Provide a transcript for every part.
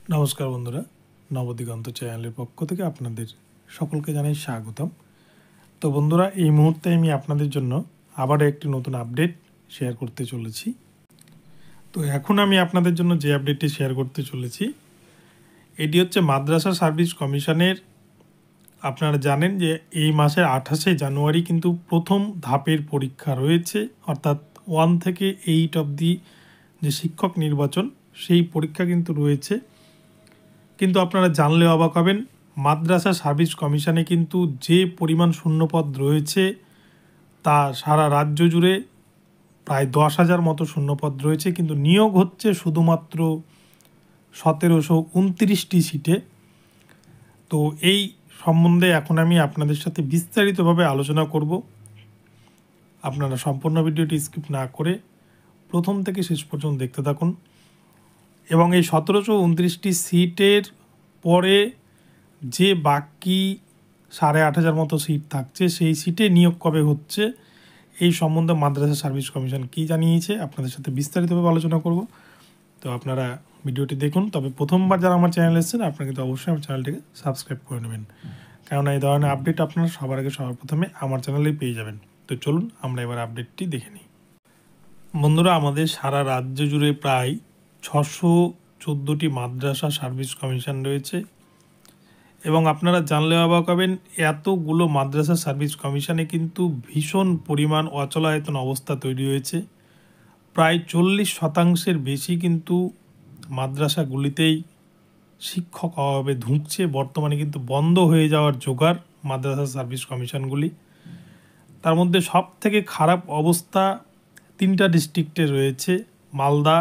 নমস্কার বন্ধুরা, নবদিগন্ত চ্যানেলের পক্ষ থেকে আপনাদের সকলকে জানাই স্বাগতম। তো বন্ধুরা, এই মুহূর্তে আমি আপনাদের জন্য আবারও একটি নতুন আপডেট শেয়ার করতে চলেছি। তো এখন আমি আপনাদের জন্য যে আপডেটটি শেয়ার করতে চলেছি এটি হচ্ছে মাদ্রাসা সার্ভিস কমিশনের। আপনারা জানেন যে এই মাসের 28শে জানুয়ারি কিন্তু প্রথম ধাপের পরীক্ষা রয়েছে, অর্থাৎ 1 থেকে 8 অবধি যে শিক্ষক নির্বাচন সেই পরীক্ষা কিন্তু রয়েছে। কিন্তু আপনারা জানলে অবাক হবেন, মাদ্রাসা সার্ভিস কমিশনে কিন্তু যে পরিমাণ শূন্যপদ রয়েছে তা সারা রাজ্য জুড়ে প্রায় 10,000 মতো শূন্যপদ রয়েছে, কিন্তু নিয়োগ হচ্ছে শুধুমাত্র 1729টি সিটে। তো এই সম্বন্ধে এখন আমি আপনাদের সাথে বিস্তারিতভাবে আলোচনা করব। আপনারা সম্পূর্ণ ভিডিওটি স্কিপ না করে প্রথম থেকে শেষ পর্যন্ত দেখতে থাকুন। এবং এই 1729টি সিটের পরে যে বাকি 8,500 মতো সিট থাকছে সেই সিটে নিয়োগ কবে হচ্ছে এই সম্বন্ধে মাদ্রাসা সার্ভিস কমিশন কী জানিয়েছে আপনাদের সাথে বিস্তারিতভাবে আলোচনা করব। তো আপনারা ভিডিওটি দেখুন। তবে প্রথমবার যারা আমার চ্যানেল এসেছেন আপনারা কিন্তু অবশ্যই আমার চ্যানেলটিকে সাবস্ক্রাইব করে নেবেন, কারণ এই ধরনের আপডেট আপনারা সবার আগে সবার প্রথমে আমার চ্যানেলেই পেয়ে যাবেন। তো চলুন আমরা এবার আপডেটটি দেখে নিই। বন্ধুরা, আমাদের সারা রাজ্য জুড়ে প্রায় 614টি মাদ্রাসা সার্ভিস কমিশন রয়েছে এবং আপনারা জানলে অবাক হবেন, এতগুলো মাদ্রাসা সার্ভিস কমিশনে কিন্তু ভীষণ পরিমাণ অচলায়তন অবস্থা তৈরি হয়েছে। প্রায় 40% বেশি কিন্তু মাদ্রাসাগুলিতেই শিক্ষক অভাবে ধুঁকছে। বর্তমানে কিন্তু বন্ধ হয়ে যাওয়ার জোগাড় মাদ্রাসা সার্ভিস কমিশনগুলি। তার মধ্যে সব থেকে খারাপ অবস্থা 3টা ডিস্ট্রিক্টে রয়েছে, মালদা,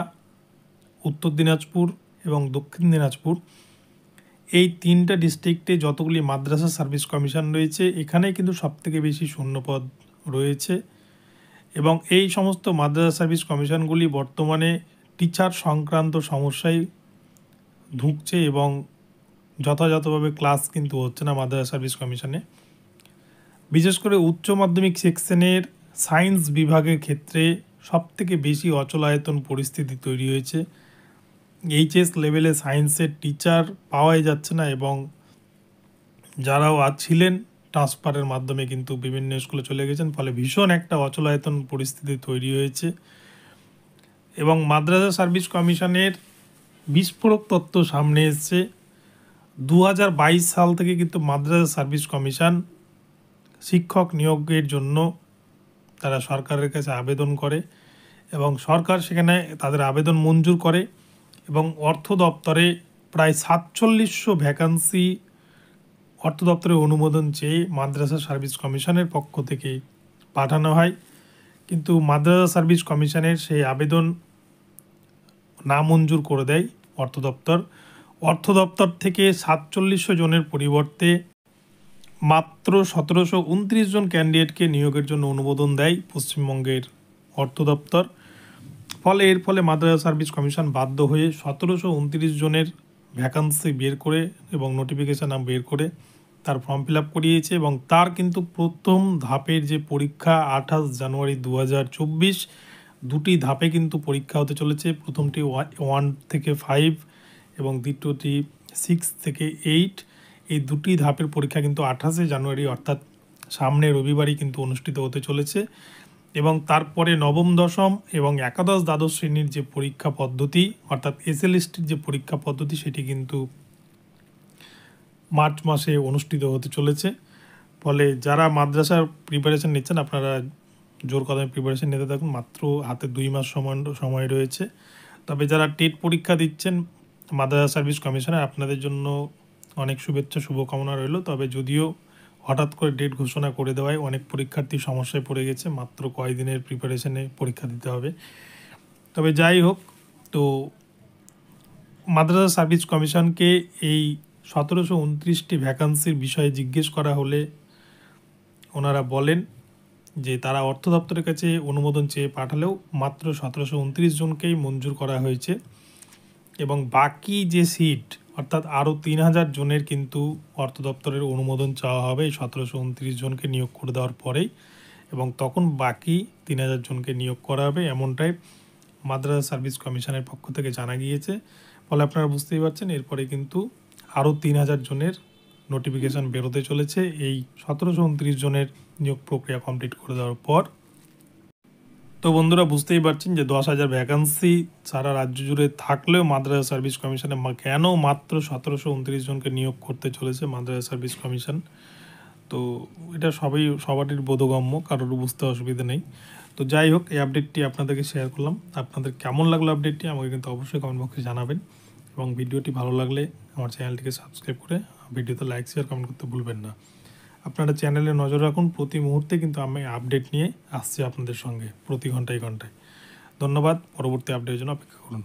উত্তর দিনাজপুর এবং দক্ষিণ দিনাজপুর। এই 3টা ডিস্ট্রিক্টে যতগুলি মাদ্রাসা সার্ভিস কমিশন রয়েছে এখানে কিন্তু সবথেকে বেশি শূন্যপদ রয়েছে এবং এই সমস্ত মাদ্রাসা সার্ভিস কমিশনগুলি বর্তমানে টিচার সংক্রান্ত সমস্যায় ধুঁকছে এবং যথাযথভাবে ক্লাস কিন্তু হচ্ছে না মাদ্রাসা সার্ভিস কমিশনে। বিশেষ করে উচ্চ মাধ্যমিক সেকশনের সায়েন্স বিভাগের ক্ষেত্রে সবথেকে বেশি অচলায়তন পরিস্থিতি তৈরি হয়েছে। এইচএস লেভেলে সায়েন্সের টিচার পাওয়াই যাচ্ছে না এবং যারাও আজ ছিলেন ট্রান্সফারের মাধ্যমে কিন্তু বিভিন্ন স্কুলে চলে গেছেন, ফলে ভীষণ একটা অচলায়তন পরিস্থিতি তৈরি হয়েছে। এবং মাদ্রাসা সার্ভিস কমিশনের বিস্ফোরক তথ্য সামনে এসছে। 2022 সাল থেকে কিন্তু মাদ্রাসা সার্ভিস কমিশন শিক্ষক নিয়োগের জন্য তারা সরকারের কাছে আবেদন করে এবং সরকার সেখানে তাদের আবেদন মঞ্জুর করে এবং অর্থ দপ্তরে প্রায় 4700 ভ্যাকান্সি অর্থ দপ্তরের অনুমোদন চেয়ে মাদ্রাসা সার্ভিস কমিশনের পক্ষ থেকে পাঠানো হয়। কিন্তু মাদ্রাসা সার্ভিস কমিশনের সেই আবেদন নামঞ্জুর করে দেয় অর্থ দপ্তর। অর্থ দপ্তর থেকে 4700 জনের পরিবর্তে মাত্র 1729 জন ক্যান্ডিডেটকে নিয়োগের জন্য অনুমোদন দেয় পশ্চিমবঙ্গের অর্থ দপ্তর। এর ফলে মাদ্রাসা সার্ভিস কমিশন বাধ্য হয়ে 1729 জনের ভ্যাকান্সি বের করে এবং নোটিফিকেশান বের করে তার ফর্ম ফিল আপ করিয়েছে এবং তার কিন্তু প্রথম ধাপের যে পরীক্ষা 28 জানুয়ারি 2024, দুটি ধাপে কিন্তু পরীক্ষা হতে চলেছে। প্রথমটি 1 থেকে 5 এবং দ্বিতীয়টি 6 থেকে 8। এই দুটি ধাপের পরীক্ষা কিন্তু 28শে জানুয়ারি অর্থাৎ সামনে রবিবারই কিন্তু অনুষ্ঠিত হতে চলেছে এবং তারপরে নবম, দশম এবং একাদশ, দ্বাদশ শ্রেণীর যে পরীক্ষা পদ্ধতি অর্থাৎ এসএলএসটির যে পরীক্ষা পদ্ধতি সেটি কিন্তু মার্চ মাসে অনুষ্ঠিত হতে চলেছে। ফলে যারা মাদ্রাসার প্রিপারেশন নিচ্ছেন আপনারা জোর কদমে প্রিপারেশন নিতে থাকুন, মাত্র হাতে 2 মাস সময় রয়েছে। তবে যারা টেট পরীক্ষা দিচ্ছেন মাদ্রাসা সার্ভিস কমিশনে আপনাদের জন্য অনেক শুভেচ্ছা, শুভকামনা রইল। তবে যদিও হঠাৎ করে ডেট ঘোষণা করে দেওয়ায় অনেক পরীক্ষার্থী সমস্যায় পড়ে গেছে, মাত্র কয়েকদিনের প্রিপারেশনে পরীক্ষা দিতে হবে। তবে যাই হোক, তো মাদ্রাসা সার্ভিস কমিশনকে এই 1729টি ভ্যাকান্সির বিষয়ে জিজ্ঞেস করা হলে ওনারা বলেন যে তারা অর্থ দপ্তরের কাছে অনুমোদন চেয়ে পাঠালেও মাত্র 1729 জনকেই মঞ্জুর করা হয়েছে এবং বাকি যে সিট অর্থাৎ আরও 3000 জনের কিন্তু অর্থ দপ্তরের অনুমোদন চাওয়া হবে 1729 জনকে নিয়োগ করে দেওয়ার পরেই, এবং তখন বাকি 3000 জনকে নিয়োগ করা হবে, এমনটাই মাদ্রাসা সার্ভিস কমিশনের পক্ষ থেকে জানা গিয়েছে। ফলে আপনারা বুঝতেই পারছেন এরপরে কিন্তু আরও 3000 জনের নোটিফিকেশান বেরোতে চলেছে এই 1729 জনের নিয়োগ প্রক্রিয়া কমপ্লিট করে দেওয়ার পর। তো বন্ধুরা বুঝতেই পারছেন যে 10,000 ভ্যাকান্সি সারা রাজ্য জুড়ে থাকলেও মাদ্রাসা সার্ভিস কমিশনে কেন মাত্র 1729 জনকে নিয়োগ করতে চলেছে মাদ্রাসা সার্ভিস কমিশন। তো এটা সবারই বোধগম্য, কারোর বুঝতে অসুবিধা নেই। তো যাই হোক, এই আপডেটটি আপনাদেরকে শেয়ার করলাম। আপনাদের কেমন লাগলো আপডেটটি আমাকে কিন্তু অবশ্যই কমেন্ট বক্সে জানাবেন, এবং ভিডিওটি ভালো লাগলে আমার চ্যানেলটিকে সাবস্ক্রাইব করে ভিডিওতে লাইক শেয়ার কমেন্ট করতে ভুলবেন না। আপনারা চ্যানেলে নজর রাখুন, প্রতি মুহূর্তে কিন্তু আমি আপডেট নিয়ে আসছি আপনাদের সঙ্গে প্রতি ঘন্টায় ঘন্টায়। ধন্যবাদ, পরবর্তী আপডেটের জন্য অপেক্ষা করুন।